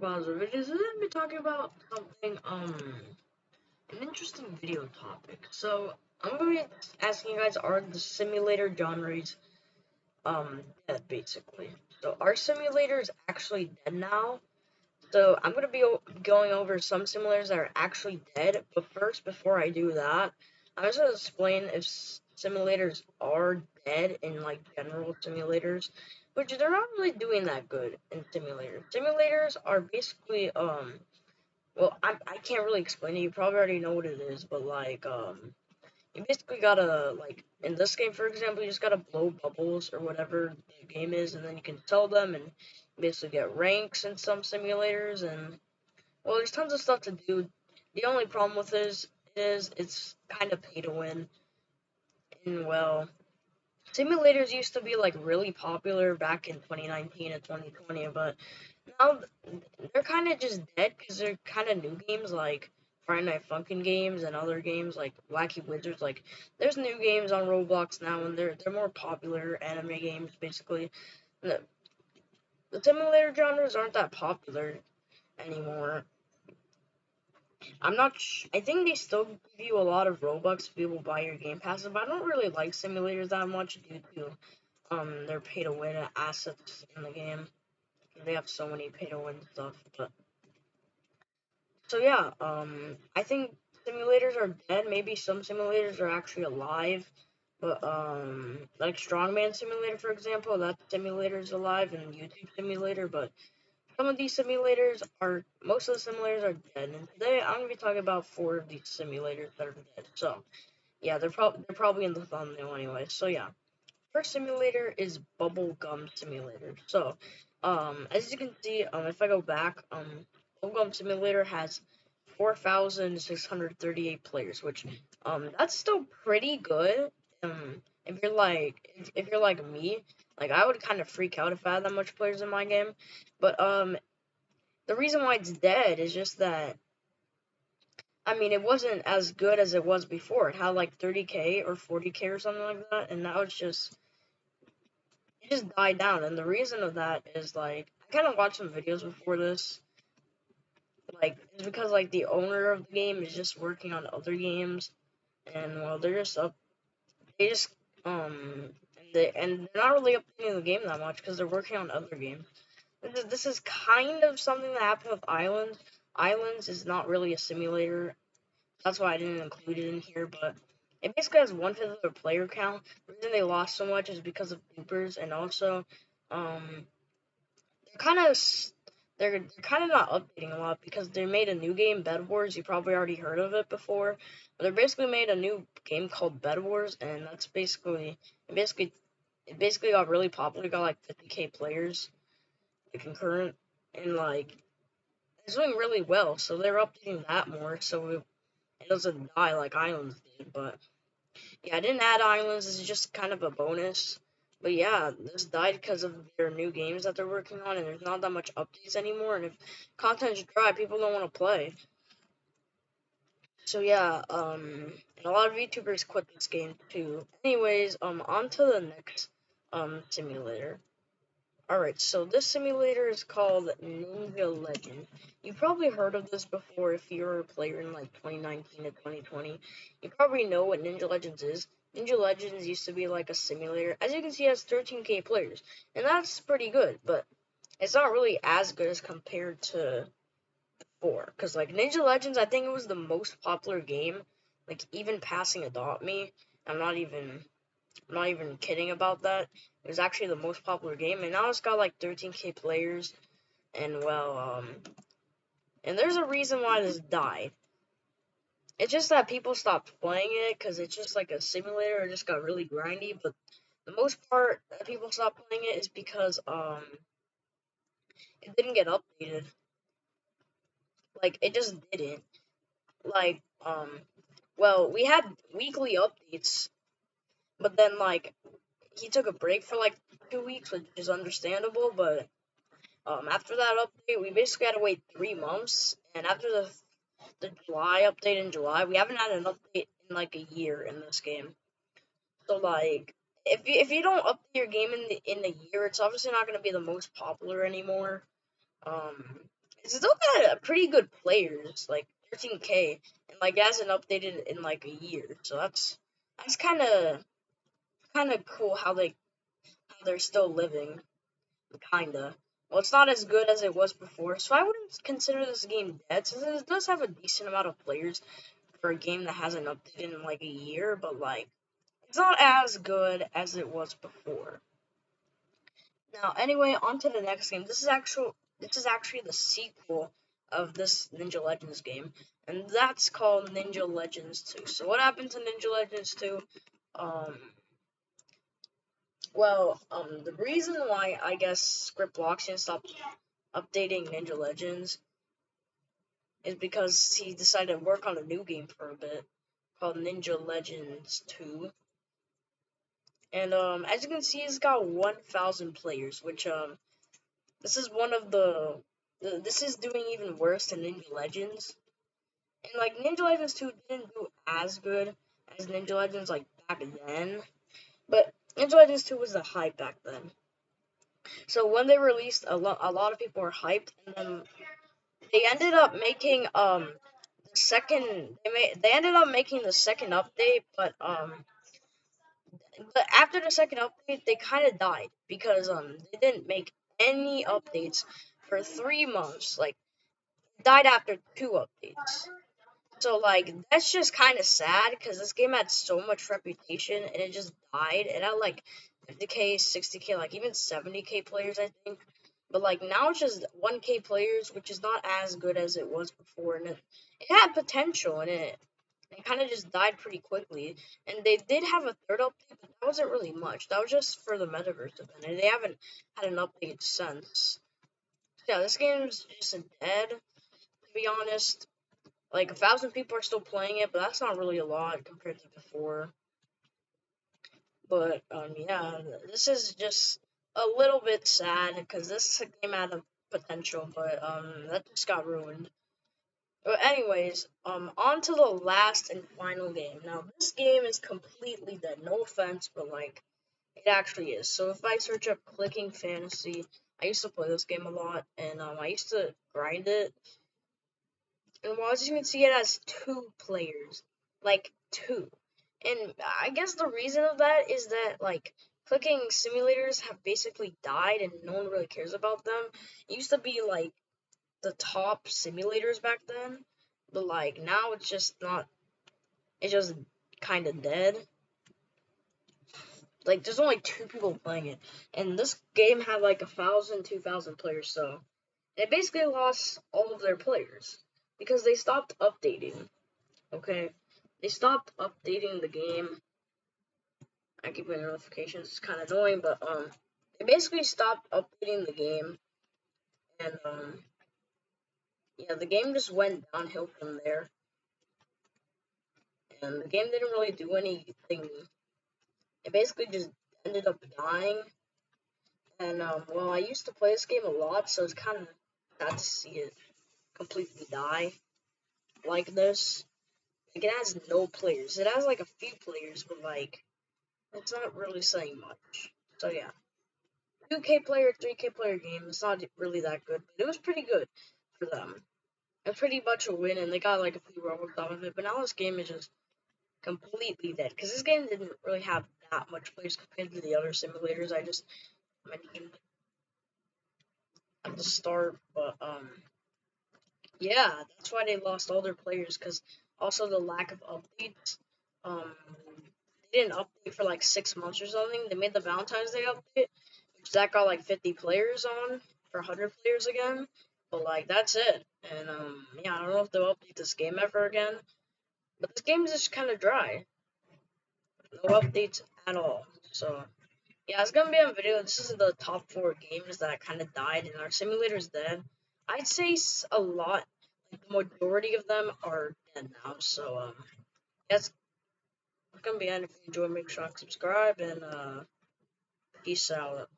positive videos. Today I'm be talking about something an interesting video topic. So I'm gonna be asking you guys, are the simulator genres dead basically? So are simulators actually dead now? So I'm gonna be going over some simulators that are actually dead. But first, before I do that, I'm just gonna explain if simulators are dead in like general simulators, which they're not really doing that good in simulators. Simulators are basically well, I can't really explain it. You probably already know what it is, but like you basically gotta, like, in this game, for example, you just gotta blow bubbles or whatever the game is, and then you can sell them and basically get ranks in some simulators, and, well, there's tons of stuff to do. The only problem with this is it's kind of pay to win, and, well, simulators used to be, like, really popular back in 2019 and 2020, but now they're kind of just dead because they're kind of new games like Friday Night Funkin' games and other games like Wacky Wizards. Like, there's new games on Roblox now, and they're more popular anime games basically. The, the simulator genres aren't that popular anymore. I think they still give you a lot of Robux if people buy your game passes, but I don't really like simulators that much due to their pay to win assets in the game. They have so many pay to win stuff, but so yeah, I think simulators are dead. Maybe some simulators are actually alive, but like Strongman Simulator, for example, that simulator's alive, and YouTube Simulator. But some of these simulators are, most of the simulators are dead. And today I'm gonna be talking about four of these simulators that are dead. So yeah, they're probably in the thumbnail anyway. So yeah, first simulator is Bubblegum Simulator. So as you can see, if I go back, Bubblegum Simulator has 4,638 players, which that's still pretty good. If you're like me, like I would kind of freak out if I had that much players in my game. But the reason why it's dead is just that, I mean, it wasn't as good as it was before. It had like 30K or 40K or something like that, and now it just died down. And the reason of that is, like, I kind of watched some videos before this. Like, it's because, like, the owner of the game is just working on other games, and, well, they just, and they're not really updating the game that much because they're working on other games. This is kind of something that happened with Islands. Islands is not really a simulator. That's why I didn't include it in here, but it basically has 1/5 of their player count. The reason they lost so much is because of bloopers, and also, um, they're kind of they're kind of not updating a lot because they made a new game, Bed Wars. You probably already heard of it before, but they basically made a new game called Bed Wars, and that's it basically got really popular. It got like 50K players, the concurrent, and like it's doing really well. So they're updating that more, so it doesn't die like Islands did. But yeah, I didn't add Islands. This is just kind of a bonus. But yeah, this died because of their new games that they're working on, and there's not that much updates anymore. And if content's dry, people don't want to play. So yeah, and a lot of YouTubers quit this game too. Anyways, on to the next simulator. Alright, so this simulator is called Ninja Legend. You probably heard of this before if you're a player in like 2019 to 2020. You probably know what Ninja Legends is. Ninja Legends used to be like a simulator. As you can see, it has 13K players, and that's pretty good, but it's not really as good as compared to before. Because like Ninja Legends, I think it was the most popular game, like even passing Adopt Me. I'm not even kidding about that. It was actually the most popular game, and now it's got like 13K players. And well, and there's a reason why this died. It's just that people stopped playing it because it's just like a simulator. It just got really grindy. But the most part that people stopped playing it is because it didn't get updated. Like, it just didn't. Like, well, we had weekly updates, but then like he took a break for like 2 weeks, which is understandable. But after that update, we basically had to wait 3 months, and after the July update in July, we haven't had an update in like a year in this game. So like, if you don't update your game in the year, it's obviously not going to be the most popular anymore. Um, It's still got a pretty good players, like 13K, and like it hasn't updated in like a year. So that's kind of cool how they're still living, kinda. Well, it's not as good as it was before, so I wouldn't consider this game dead, since it does have a decent amount of players for a game that hasn't updated in like a year, but like it's not as good as it was before. Now, anyway, on to the next game. This is actually the sequel of this Ninja Legends game, and that's called Ninja Legends 2. So what happened to Ninja Legends 2? Um, the reason why I guess Script Blockchain stopped updating Ninja Legends is because he decided to work on a new game for a bit called Ninja Legends 2. And as you can see, it's got 1,000 players, which this is one of this is doing even worse than Ninja Legends. And like Ninja Legends 2 didn't do as good as Ninja Legends like back then, but Ninja Legends 2 was the hype back then. So when they released, a lot of people were hyped, and then they ended up making the second they ended up making the second update, but after the second update they kind of died because they didn't make any updates for 3 months. Like died after 2 updates. So like that's just kind of sad because this game had so much reputation and it just died. It had like 50K, 60K, like even 70K players, I think. But like now it's just 1K players, which is not as good as it was before, and it had potential, and it kind of just died pretty quickly. And they did have a third update, but that wasn't really much. That was just for the metaverse event, and they haven't had an update since. Yeah, this game's just dead, to be honest. Like 1,000 people are still playing it, but that's not really a lot compared to before. But yeah, this is just a little bit sad because this game had a potential, but that just got ruined. But anyways, on to the last and final game. Now this game is completely dead. No offense, but like it actually is. So if I search up Clicking Fantasy, I used to play this game a lot, and I used to grind it. And well, as you can see, it has 2 players, like 2. And I guess the reason of that is that like clicking simulators have basically died, and no one really cares about them. It used to be like the top simulators back then, but like now it's just not. It's just kind of dead. Like there's only 2 people playing it, and this game had like 1,000, 2,000 players, so it basically lost all of their players because they stopped updating. Okay, they stopped updating the game. I keep getting notifications. It's kind of annoying, but they basically stopped updating the game, and yeah, the game just went downhill from there. And the game didn't really do anything. It basically just ended up dying. And well, I used to play this game a lot, so it's kind of sad to see it completely die like this. Like it has no players. It has like a few players, but like it's not really saying much. So yeah. 2K player, 3K player game. It's not really that good, but it was pretty good for them. It was pretty much a win, and they got like a few Roblox out of it. But now this game is just completely dead because this game didn't really have that much players compared to the other simulators I just mentioned at the start. But yeah, that's why they lost all their players, because also the lack of updates. Um, they didn't update for like 6 months or something. They made the Valentine's Day update, which that got like 50 players on for 100 players again. But like that's it. And yeah, I don't know if they'll update this game ever again. But this game is just kind of dry. No updates at all. So yeah, it's gonna be a video. This is the top 4 games that kind of died, and our simulator's dead. I'd say a lot, like the majority of them are dead now. So that's gonna be it. If you enjoy, make sure to subscribe, and peace out.